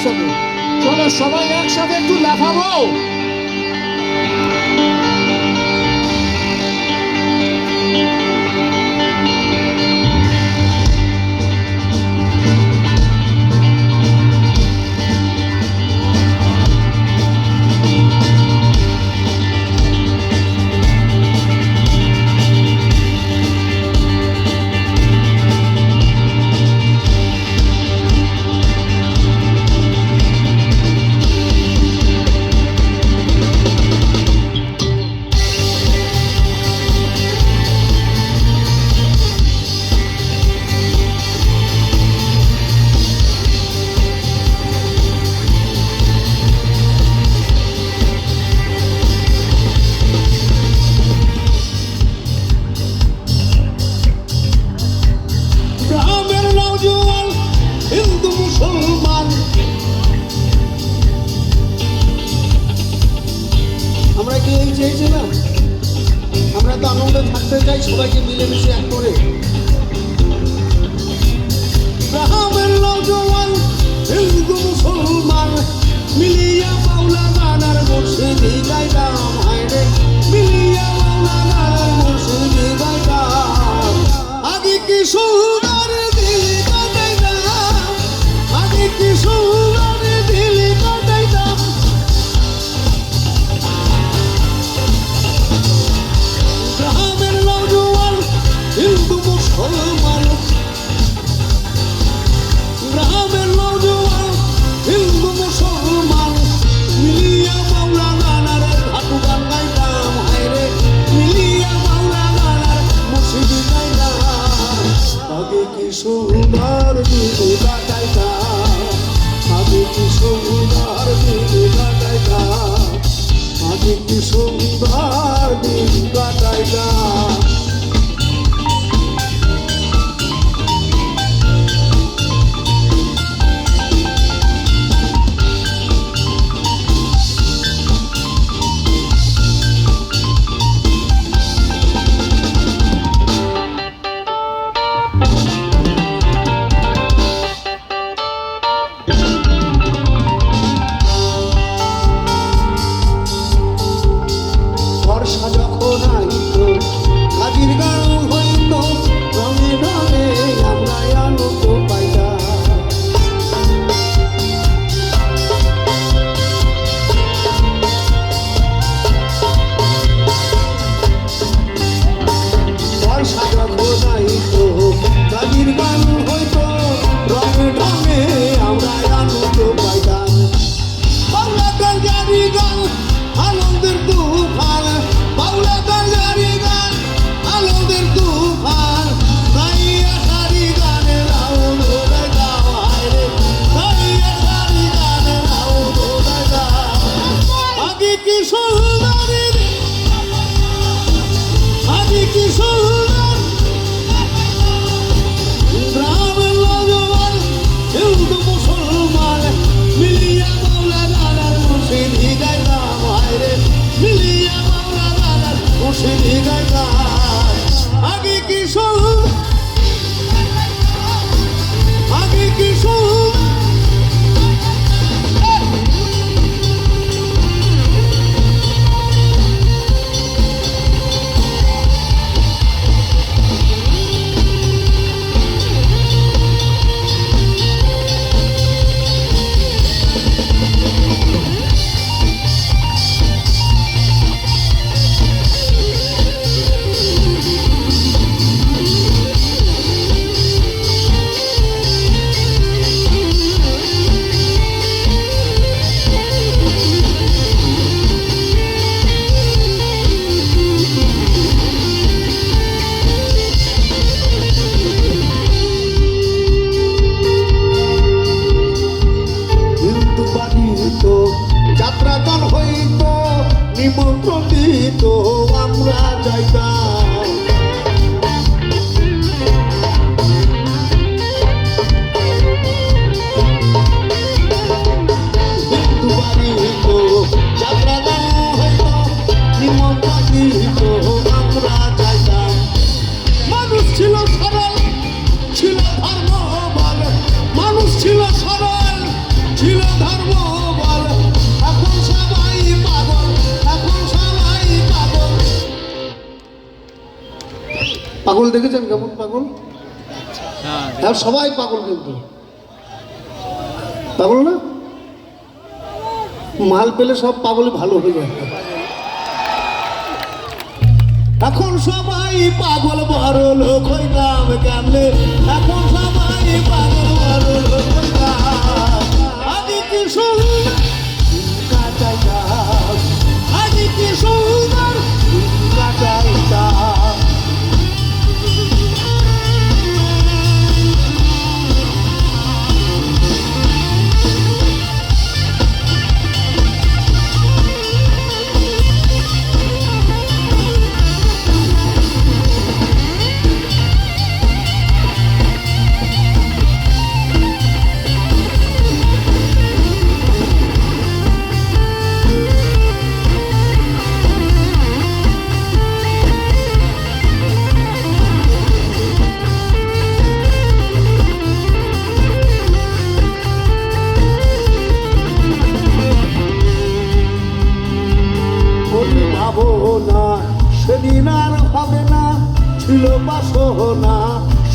একসাথে, চলো সবাই একসাথে একটু লাফাবো। আমরা কি এই চেয়েছিলাম? আমরা তো আনন্দে থাকতে চাই, সবাইকে মিলেমিশে এক করে। গ্রামের নওজোয়ান হিন্দু মুসলমান মিলিয়া মাওলা নানার মুর্শিদি গাইলাম, হায়রে মিলিয়া মাওলা নানার মুর্শিদি গাইলাম। আগে কি সুন্দর দিল কাটাইলাম, আগে কি সুন্দর দিল কাটাইলাম। গ্রামের নওজোয়ান হিন্দু মুসলমান, গ্রামের নওজোয়ান হিন্দু মুসলমান মিলিয়া মাওলা নানার ধাতু গান গাইলাম, হায়রে মিলিয়া মাওলা নানার মুর্শিদি গাইলাম। আগে কি সুন্দর দিন কাটাইলাম, আগে কি সুন্দর দিন কাটাইলাম, আগে কি সুন্দর দিন কাটাইলাম। দেখেছেন কেমন পাগল? হ্যাঁ সবাই পাগল, কিন্তু পাগল না, মাল পেলে সব পাগলই ভালো হয়ে যায়। এখন সবাই পাগল, বড় লোক হইলাম কেমনে, এখন সবাই পাগল, বড় লোক হইলাম। আদি কি সুন্দর কাটাইলাম, আদি কি সুন্দর কাটাইলাম। ভাবনা সেদিন আর হবে না, ছিল বাসনা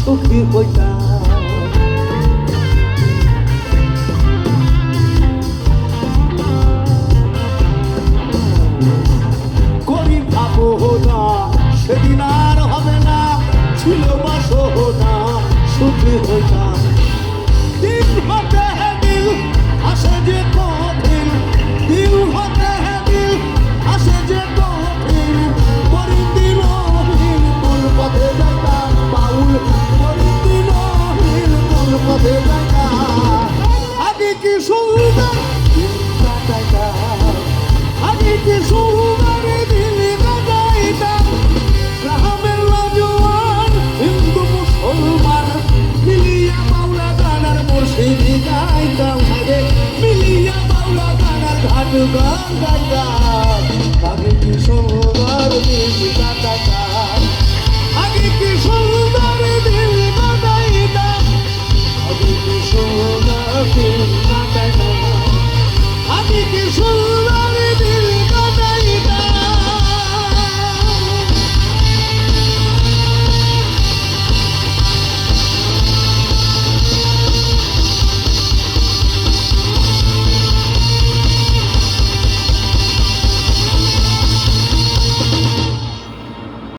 সুখী হইতে